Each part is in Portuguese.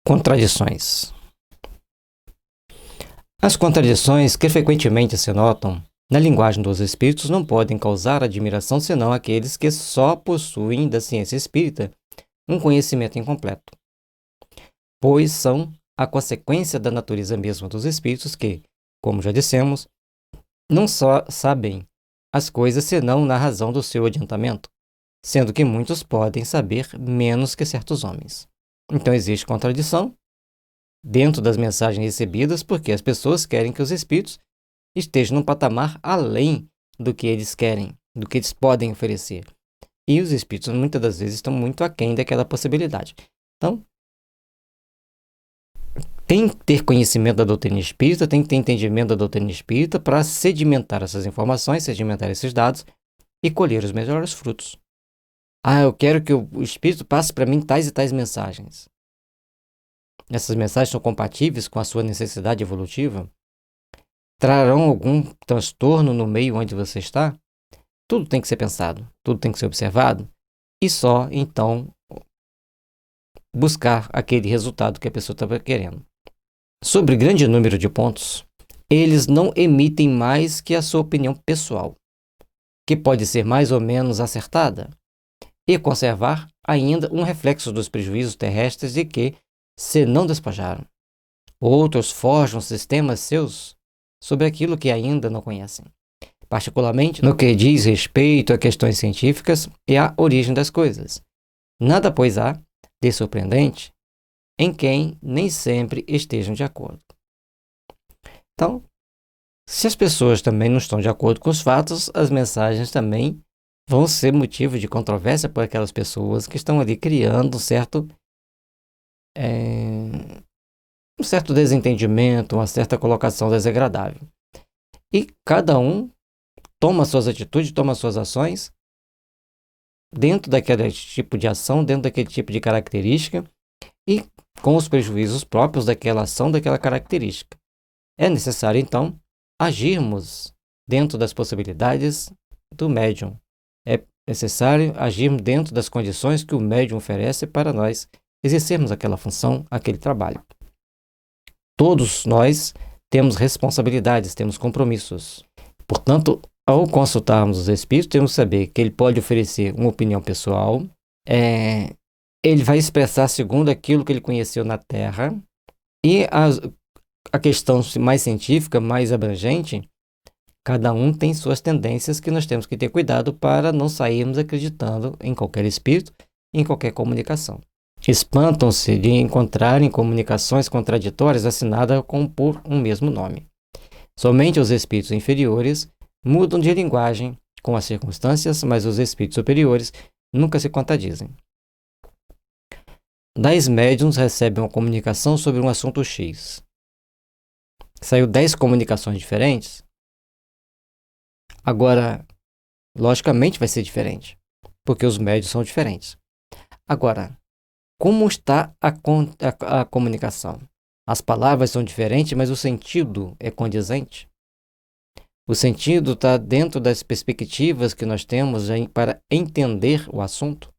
Contradições. As contradições que frequentemente se notam na linguagem dos espíritos não podem causar admiração senão aqueles que só possuem da ciência espírita um conhecimento incompleto, pois são a consequência da natureza mesma dos espíritos que, como já dissemos, não só sabem as coisas senão na razão do seu adiantamento, sendo que muitos podem saber menos que certos homens. Então existe contradição dentro das mensagens recebidas porque as pessoas querem que os espíritos estejam num patamar além do que eles querem, do que eles podem oferecer. E os espíritos muitas das vezes estão muito aquém daquela possibilidade. Então, tem que ter conhecimento da doutrina espírita, tem que ter entendimento da doutrina espírita para sedimentar essas informações, sedimentar esses dados e colher os melhores frutos. Eu quero que o espírito passe para mim tais e tais mensagens. Essas mensagens são compatíveis com a sua necessidade evolutiva? Trarão algum transtorno no meio onde você está? Tudo tem que ser pensado, tudo tem que ser observado e só, então, buscar aquele resultado que a pessoa estava querendo. Sobre grande número de pontos, eles não emitem mais que a sua opinião pessoal, que pode ser mais ou menos acertada, e conservar ainda um reflexo dos prejuízos terrestres de que se não despojaram. Outros forjam sistemas seus sobre aquilo que ainda não conhecem, particularmente no que diz respeito a questões científicas e à origem das coisas. Nada, pois, há de surpreendente em quem nem sempre estejam de acordo. Então, se as pessoas também não estão de acordo com os fatos, as mensagens também vão ser motivo de controvérsia por aquelas pessoas que estão ali criando um certo desentendimento, uma certa colocação desagradável. E cada um toma suas atitudes, toma suas ações dentro daquele tipo de ação, dentro daquele tipo de característica e com os prejuízos próprios daquela ação, daquela característica. É necessário, então, agirmos dentro das possibilidades do médium. É necessário agirmos dentro das condições que o médium oferece para nós exercermos aquela função, aquele trabalho. Todos nós temos responsabilidades, temos compromissos. Portanto, ao consultarmos os espíritos, temos que saber que ele pode oferecer uma opinião pessoal, ele vai expressar segundo aquilo que ele conheceu na Terra, e a questão mais científica, mais abrangente, cada um tem suas tendências que nós temos que ter cuidado para não sairmos acreditando em qualquer espírito, em qualquer comunicação. Espantam-se de encontrarem comunicações contraditórias assinadas por um mesmo nome. Somente os espíritos inferiores mudam de linguagem com as circunstâncias, mas os espíritos superiores nunca se contradizem. 10 médiuns recebem uma comunicação sobre um assunto X. Saiu 10 comunicações diferentes? Agora, logicamente vai ser diferente, porque os médiuns são diferentes. Agora, como está a comunicação? As palavras são diferentes, mas o sentido é condizente? O sentido está dentro das perspectivas que nós temos para entender o assunto?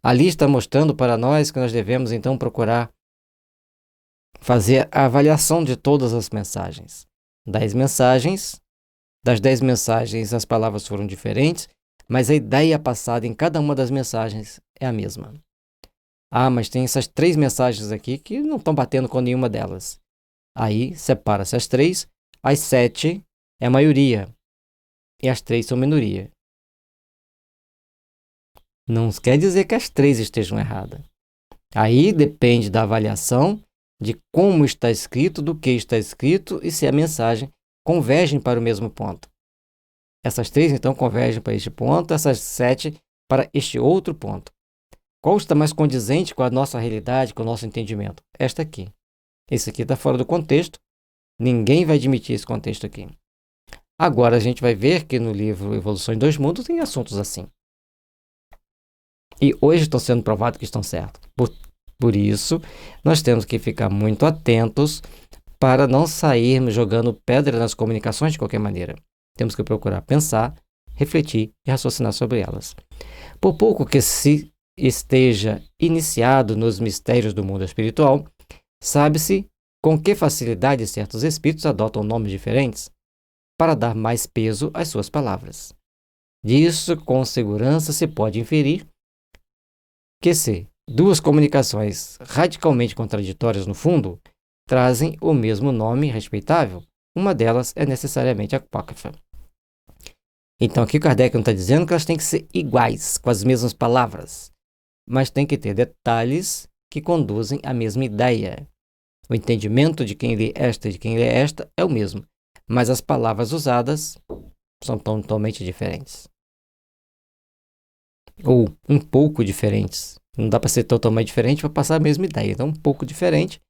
Ali está mostrando para nós que nós devemos, então, procurar fazer a avaliação de todas as mensagens. Das 10 mensagens, as palavras foram diferentes, mas a ideia passada em cada uma das mensagens é a mesma. Mas tem essas 3 mensagens aqui que não estão batendo com nenhuma delas. Aí, separa-se as 3, as 7 é a maioria e as 3 são minoria. Não quer dizer que as 3 estejam erradas. Aí depende da avaliação de como está escrito, do que está escrito e se a mensagem convergem para o mesmo ponto. Essas 3, então, convergem para este ponto, essas 7 para este outro ponto. Qual está mais condizente com a nossa realidade, com o nosso entendimento? Esta aqui. Esse aqui está fora do contexto. Ninguém vai admitir esse contexto aqui. Agora a gente vai ver que no livro Evolução em 2 Mundos tem assuntos assim. E hoje estão sendo provados que estão certos. Por isso, nós temos que ficar muito atentos para não sairmos jogando pedra nas comunicações de qualquer maneira. Temos que procurar pensar, refletir e raciocinar sobre elas. Por pouco que se esteja iniciado nos mistérios do mundo espiritual, sabe-se com que facilidade certos espíritos adotam nomes diferentes para dar mais peso às suas palavras. Disso, com segurança, se pode inferir que se duas comunicações radicalmente contraditórias no fundo trazem o mesmo nome respeitável, uma delas é necessariamente apócrifa. Então aqui Kardec não está dizendo que elas têm que ser iguais, com as mesmas palavras, mas tem que ter detalhes que conduzem à mesma ideia. O entendimento de quem lê esta e de quem lê esta é o mesmo, mas as palavras usadas são totalmente diferentes. Ou um pouco diferentes. Não dá para ser totalmente diferente para passar a mesma ideia. Então, um pouco diferente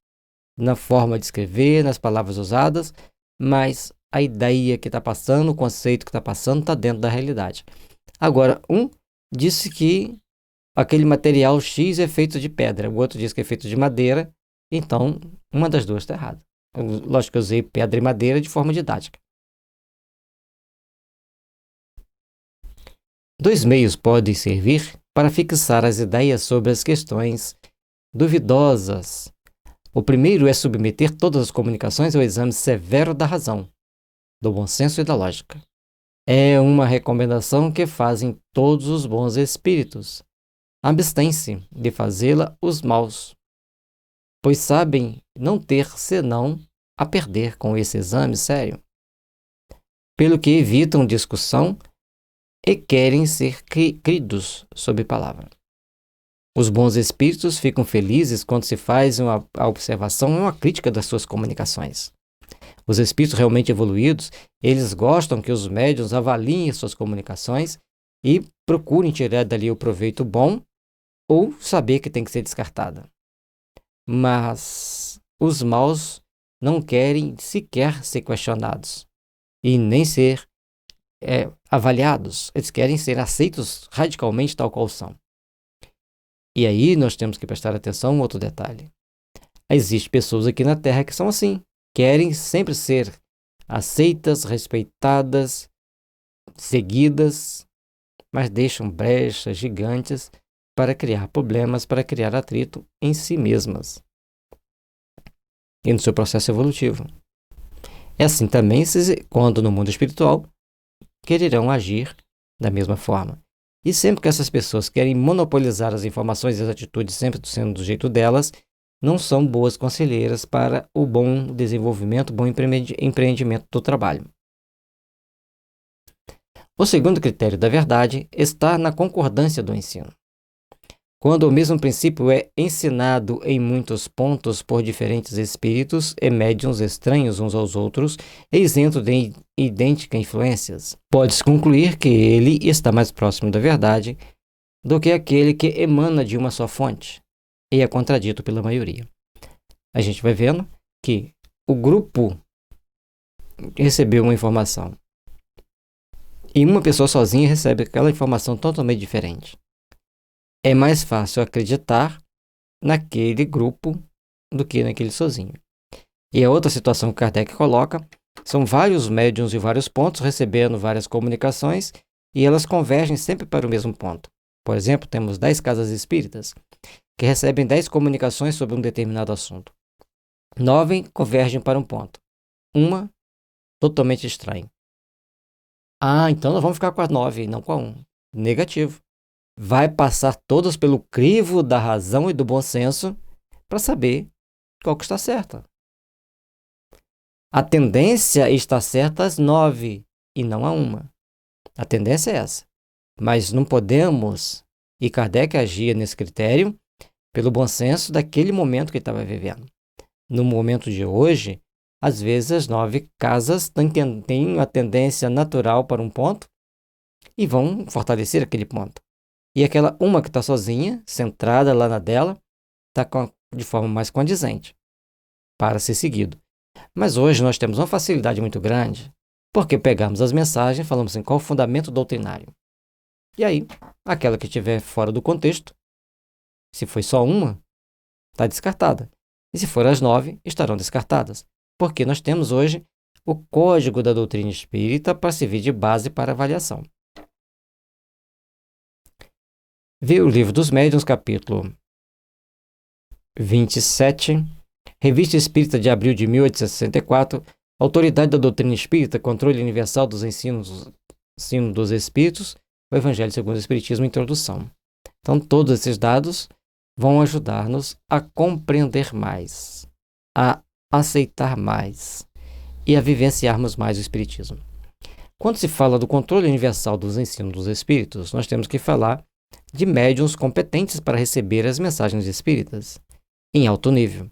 na forma de escrever, nas palavras usadas, mas a ideia que está passando, o conceito que está passando, está dentro da realidade. Agora, um disse que aquele material X é feito de pedra, o outro diz que é feito de madeira, então uma das duas está errada. Lógico que eu usei pedra e madeira de forma didática. Dois meios podem servir para fixar as ideias sobre as questões duvidosas. O primeiro é submeter todas as comunicações ao exame severo da razão, do bom senso e da lógica. É uma recomendação que fazem todos os bons espíritos. Abstêm-se de fazê-la os maus, pois sabem não ter senão a perder com esse exame sério, pelo que evitam discussão e querem ser cridos sob palavra. Os bons espíritos ficam felizes quando se faz a observação e uma crítica das suas comunicações. Os espíritos realmente evoluídos, eles gostam que os médiuns avaliem suas comunicações e procurem tirar dali o proveito bom ou saber que tem que ser descartada. Mas os maus não querem sequer ser questionados e nem ser avaliados. Eles querem ser aceitos radicalmente tal qual são. E aí nós temos que prestar atenção a um outro detalhe. Existem pessoas aqui na Terra que são assim, querem sempre ser aceitas, respeitadas, seguidas, mas deixam brechas gigantes para criar problemas, para criar atrito em si mesmas e no seu processo evolutivo. É assim também quando no mundo espiritual quererão agir da mesma forma. E sempre que essas pessoas querem monopolizar as informações e as atitudes, sempre sendo do jeito delas, não são boas conselheiras para o bom desenvolvimento, bom empreendimento do trabalho. O segundo critério da verdade está na concordância do ensino. Quando o mesmo princípio é ensinado em muitos pontos por diferentes espíritos e médiuns estranhos uns aos outros e isento de idênticas influências, pode-se concluir que ele está mais próximo da verdade do que aquele que emana de uma só fonte e é contradito pela maioria. A gente vai vendo que o grupo recebeu uma informação e uma pessoa sozinha recebe aquela informação totalmente diferente. É mais fácil acreditar naquele grupo do que naquele sozinho. E a outra situação que Kardec coloca são vários médiuns de vários pontos recebendo várias comunicações e elas convergem sempre para o mesmo ponto. Por exemplo, temos 10 casas espíritas que recebem 10 comunicações sobre um determinado assunto. 9 convergem para um ponto. Uma totalmente estranha. Então nós vamos ficar com as 9 e não com a 1. Negativo. Vai passar todas pelo crivo da razão e do bom senso para saber qual que está certa. A tendência está certa às 9 e não a 1. A tendência é essa. Mas não podemos, e Kardec agia nesse critério, pelo bom senso daquele momento que ele estava vivendo. No momento de hoje, às vezes as 9 casas têm uma tendência natural para um ponto e vão fortalecer aquele ponto. E aquela uma que está sozinha, centrada lá na dela, está de forma mais condizente para ser seguido. Mas hoje nós temos uma facilidade muito grande, porque pegamos as mensagens e falamos assim, qual o fundamento doutrinário? E aí, aquela que estiver fora do contexto, se foi só uma, está descartada. E se for as 9, estarão descartadas. Porque nós temos hoje o código da doutrina espírita para servir de base para avaliação. Vê o Livro dos Médiuns, capítulo 27, Revista Espírita de abril de 1864, Autoridade da Doutrina Espírita, Controle Universal dos Ensinos dos Espíritos, o Evangelho segundo o Espiritismo, Introdução. Então, todos esses dados vão ajudar-nos a compreender mais, a aceitar mais e a vivenciarmos mais o Espiritismo. Quando se fala do controle universal dos ensinos dos Espíritos, nós temos que falar de médiuns competentes para receber as mensagens espíritas em alto nível.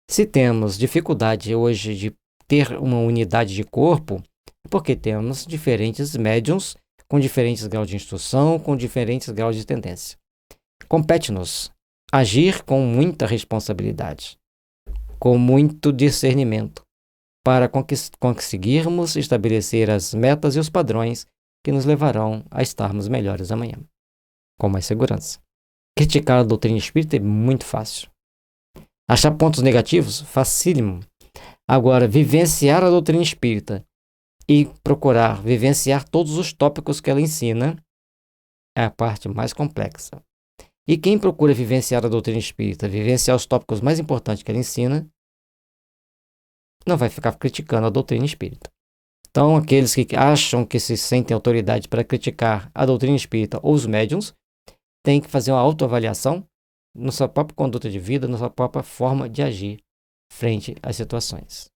Se temos dificuldade hoje de ter uma unidade de corpo, é porque temos diferentes médiuns com diferentes graus de instrução, com diferentes graus de tendência. Compete-nos agir com muita responsabilidade, com muito discernimento, para conseguirmos estabelecer as metas e os padrões que nos levarão a estarmos melhores amanhã, com mais segurança. Criticar a doutrina espírita é muito fácil. Achar pontos negativos? Facílimo. Agora, vivenciar a doutrina espírita e procurar vivenciar todos os tópicos que ela ensina é a parte mais complexa. E quem procura vivenciar a doutrina espírita, vivenciar os tópicos mais importantes que ela ensina, não vai ficar criticando a doutrina espírita. Então, aqueles que acham que se sentem autoridade para criticar a doutrina espírita ou os médiuns, têm que fazer uma autoavaliação na sua própria conduta de vida, na sua própria forma de agir frente às situações.